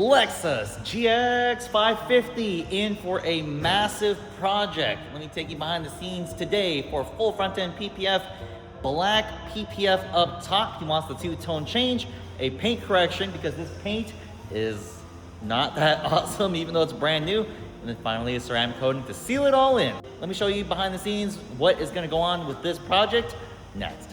Lexus GX 550 in for a massive project. Let me take you behind the scenes today for full front end PPF, black PPF up top. He wants the two-tone change, a paint correction because this paint is not that awesome even though it's brand new, and then finally a ceramic coating to seal it all in. Let me show you behind the scenes what is going to go on with this project next.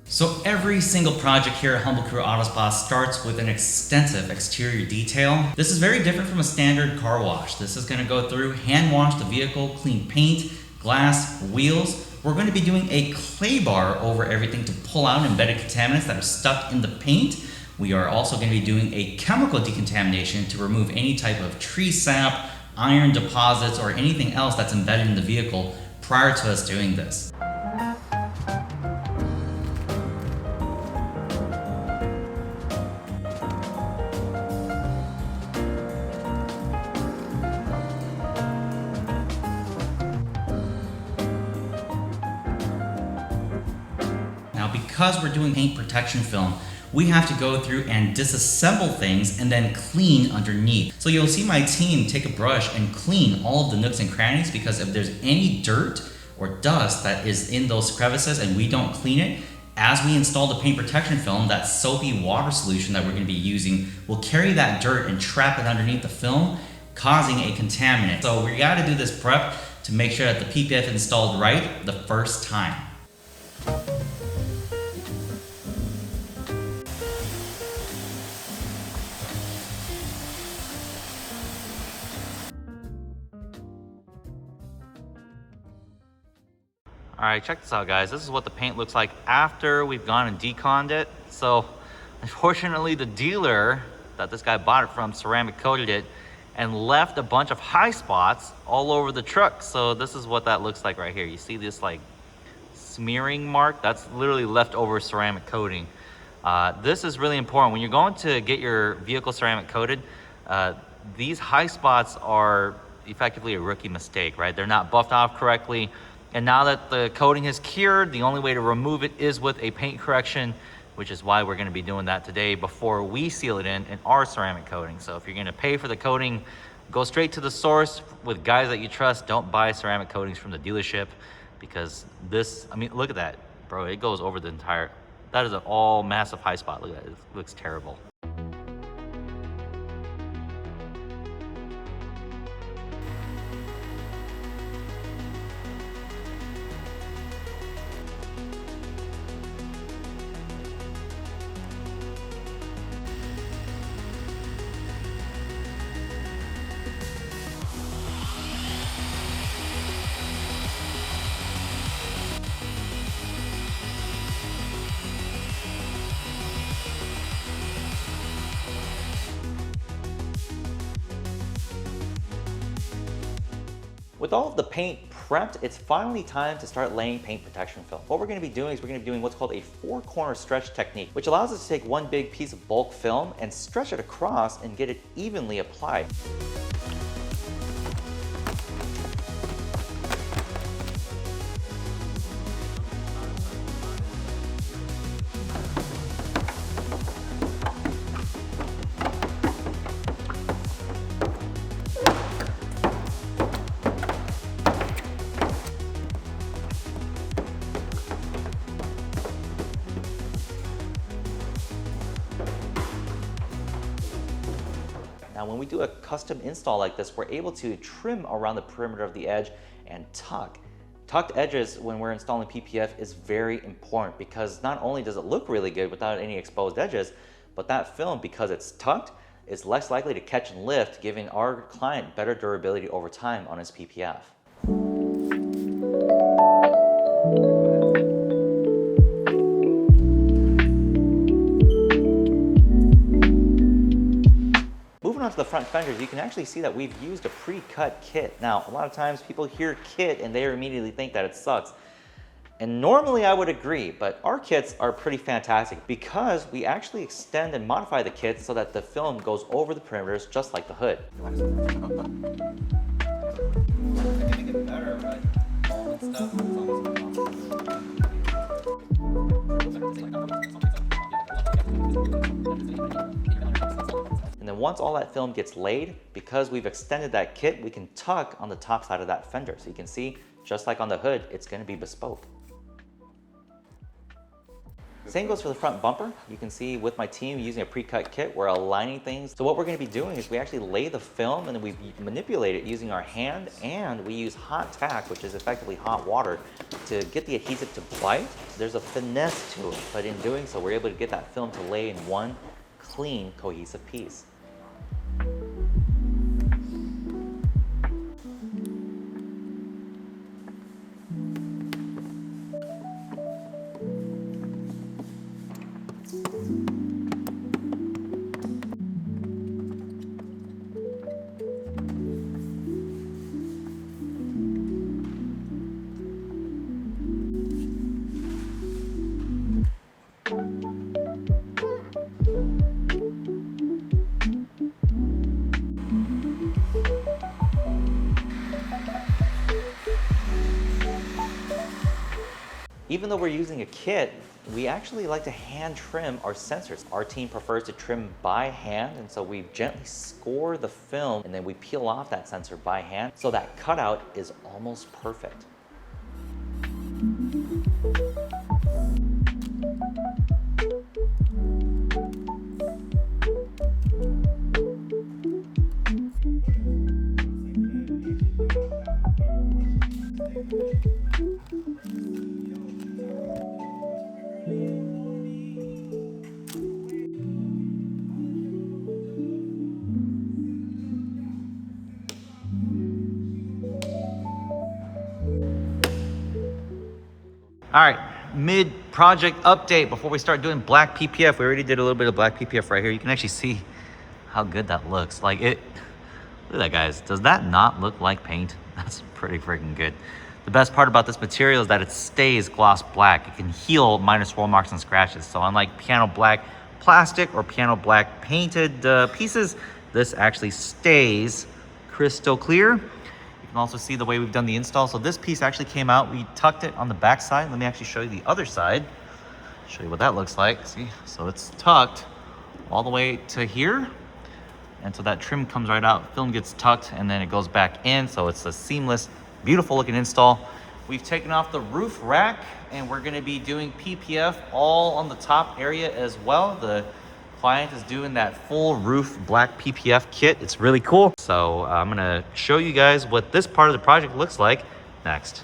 So every single project here at Humble Crew Auto Spa starts with an extensive exterior detail. This is very different from a standard car wash. This is going to go through, hand wash the vehicle, clean paint, glass, wheels. We're going to be doing a clay bar over everything to pull out embedded contaminants that are stuck in the paint. We are also going to be doing a chemical decontamination to remove any type of tree sap, iron deposits, or anything else that's embedded in the vehicle prior to us doing this. Now, because we're doing paint protection film, we have to go through and disassemble things and then clean underneath. So you'll see my team take a brush and clean all of the nooks and crannies, because if there's any dirt or dust that is in those crevices and we don't clean it, as we install the paint protection film, that soapy water solution that we're going to be using will carry that dirt and trap it underneath the film, causing a contaminant. So we got to do this prep to make sure that the PPF is installed right the first time. All right, check this out, guys. This is what the paint looks like after we've gone and deconned it. So unfortunately, the dealer that this guy bought it from ceramic coated it and left a bunch of high spots all over the truck. So this is what that looks like right here. You see this like smearing mark? That's literally leftover ceramic coating. This is really important. When you're going to get your vehicle ceramic coated, these high spots are effectively a rookie mistake, right? They're not buffed off correctly. And now that the coating is cured, the only way to remove it is with a paint correction, which is why we're going to be doing that today before we seal it in our ceramic coating. So if you're going to pay for the coating, go straight to the source with guys that you trust. Don't buy ceramic coatings from the dealership, because this, I mean, look at that, bro. It goes over the entire, that is an all massive high spot. Look at that, it looks terrible. With all of the paint prepped, it's finally time to start laying paint protection film. What we're going to be doing is we're going to be doing what's called a four-corner stretch technique, which allows us to take one big piece of bulk film and stretch it across and get it evenly applied. Now, when we do a custom install like this, we're able to trim around the perimeter of the edge and tuck. Tucked edges when we're installing PPF is very important, because not only does it look really good without any exposed edges, but that film, because it's tucked, is less likely to catch and lift, giving our client better durability over time on his PPF. front fenders, you can actually see that we've used a pre-cut kit. Now, a lot of times people hear kit and they immediately think that it sucks. And normally I would agree, but our kits are pretty fantastic because we actually extend and modify the kit so that the film goes over the perimeters just like the hood. And then once all that film gets laid, because we've extended that kit, we can tuck on the top side of that fender. So you can see, just like on the hood, it's going to be bespoke. Same goes for the front bumper. You can see with my team using a pre-cut kit, we're aligning things. So what we're going to be doing is we actually lay the film and then we manipulate it using our hand, and we use hot tack, which is effectively hot water, to get the adhesive to bite. There's a finesse to it, but in doing so, we're able to get that film to lay in one clean, cohesive piece. Even though we're using a kit, we actually like to hand trim our sensors. Our team prefers to trim by hand, and so we gently score the film and then we peel off that sensor by hand, so that cutout is almost perfect. All right, mid-project update before we start doing black PPF. We already did a little bit of black PPF right here. You can actually see how good that looks. Like it, look at that, guys. Does that not look like paint? That's pretty freaking good. The best part about this material is that it stays gloss black. It can heal minor swirl marks and scratches. So unlike piano black plastic or piano black painted pieces, this actually stays crystal clear. You can also see the way we've done the install. So this piece actually came out, we tucked it on the back side. Let me actually show you the other side. Show you what that looks like. See, so it's tucked all the way to here. And so that trim comes right out, film gets tucked, and then it goes back in. So it's a seamless, beautiful looking install. We've taken off the roof rack and we're gonna be doing PPF all on the top area as well. The client is doing that full roof black PPF kit. It's really cool. So I'm gonna show you guys what this part of the project looks like next.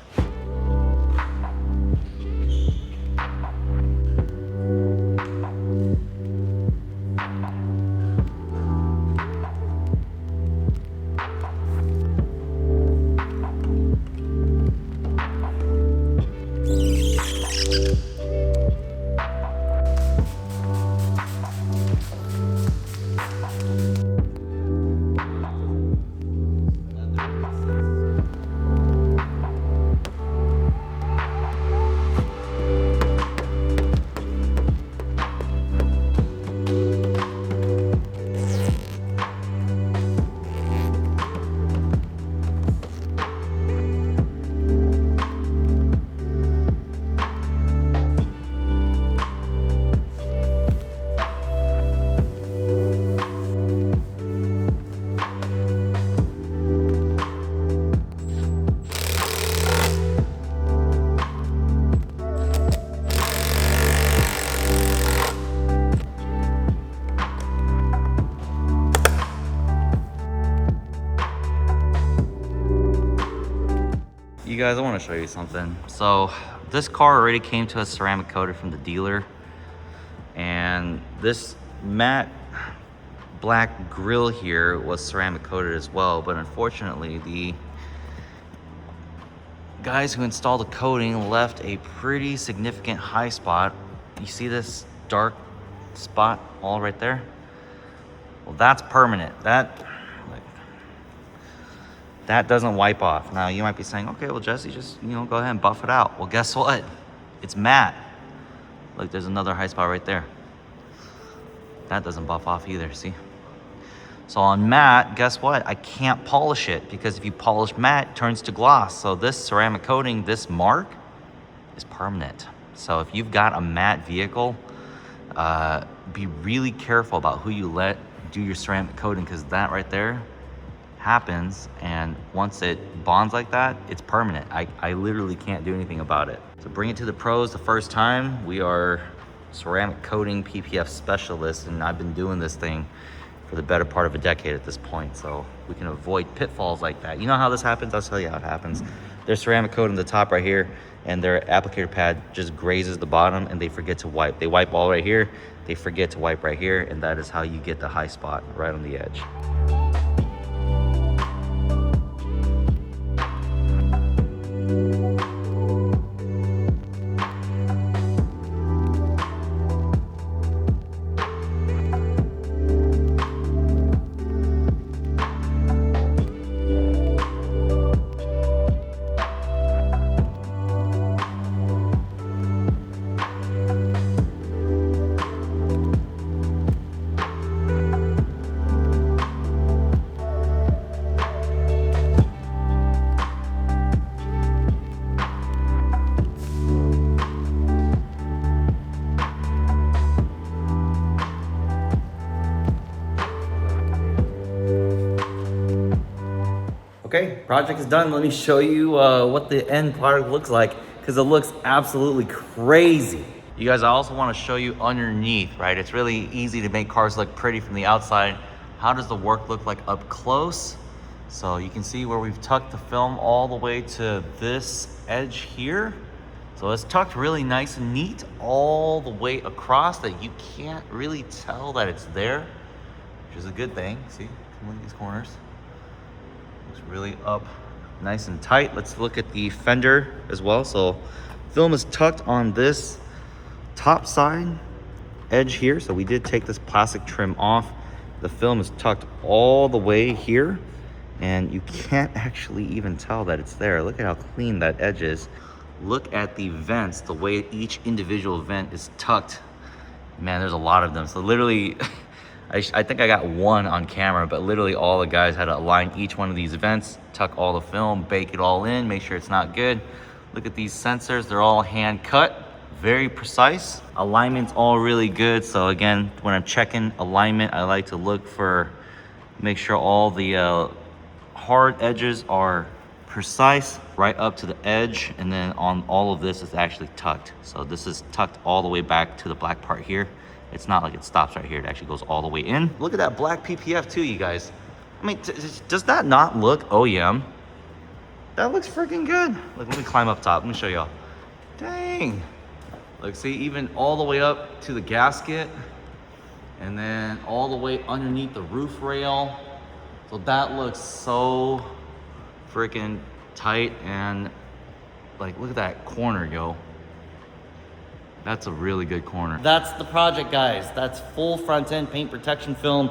You guys, I want to show you something. So this car already came to us ceramic coated from the dealer, and this matte black grill here was ceramic coated as well, but unfortunately the guys who installed the coating left a pretty significant high spot. You see this dark spot all right there? Well, that's permanent. That that doesn't wipe off. Now you might be saying, okay, well Jesse, just go ahead and buff it out. Well, guess what? It's matte. Look, there's another high spot right there. That doesn't buff off either, see? So on matte, guess what? I can't polish it, because if you polish matte, it turns to gloss. So this ceramic coating, this mark, is permanent. So if you've got a matte vehicle, be really careful about who you let do your ceramic coating, because that right there happens, and once it bonds like that, it's permanent. I literally can't do anything about it. So bring it to the pros the first time. We are ceramic coating PPF specialists, and I've been doing this thing for the better part of a decade at this point, so we can avoid pitfalls like that. You know how this happens? I'll tell you how it happens. There's ceramic coating the top right here, and their applicator pad just grazes the bottom, and they forget to wipe. They wipe all right here, they forget to wipe right here, and that is how you get the high spot right on the edge. Okay, project is done. Let me show you what the end product looks like, because it looks absolutely crazy. You guys, I also want to show you underneath, right? It's really easy to make cars look pretty from the outside. How does the work look like up close? So you can see where we've tucked the film all the way to this edge here. So it's tucked really nice and neat all the way across, that you can't really tell that it's there, which is a good thing. See, look at these corners. Looks really up nice and tight. Let's look at the fender as well. So film is tucked on this top side edge here. So we did take this plastic trim off. The film is tucked all the way here, and you can't actually even tell that it's there. Look at how clean that edge is. Look at the vents, the way each individual vent is tucked. Man, there's a lot of them. So literally, I think I got one on camera, but literally all the guys had to align each one of these vents, tuck all the film, bake it all in, make sure it's not good. Look at these sensors, they're all hand cut, very precise. Alignment's all really good. So again, when I'm checking alignment, I like to look for, make sure all the hard edges are precise right up to the edge, and then on all of this is actually tucked. So this is tucked all the way back to the black part here. It's not like it stops right here. It actually goes all the way in. Look at that black PPF too, you guys. I mean, does that not look OEM? That looks freaking good. Look, let me climb up top. Let me show y'all. Dang. Look, see, even all the way up to the gasket, and then all the way underneath the roof rail. So that looks so freaking tight, and like, look at that corner, yo. That's a really good corner. That's the project, guys. That's full front end paint protection film,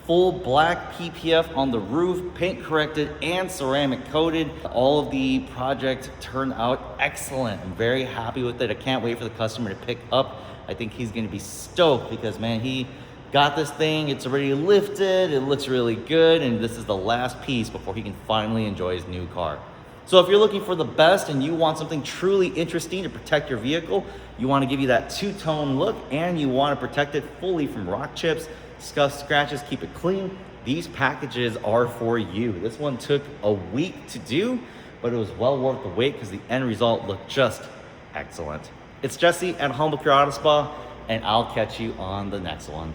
full black PPF on the roof, paint corrected and ceramic coated. All of the project turned out excellent. I'm very happy with it. I can't wait for the customer to pick up. I think he's gonna be stoked, because man, he got this thing, it's already lifted, it looks really good, and this is the last piece before he can finally enjoy his new car. So if you're looking for the best and you want something truly interesting to protect your vehicle, you want to give you that two-tone look, and you want to protect it fully from rock chips, scuffs, scratches, keep it clean, these packages are for you. This one took a week to do, but it was well worth the wait, because the end result looked just excellent. It's Jesse at Humble Pure Auto Spa, and I'll catch you on the next one.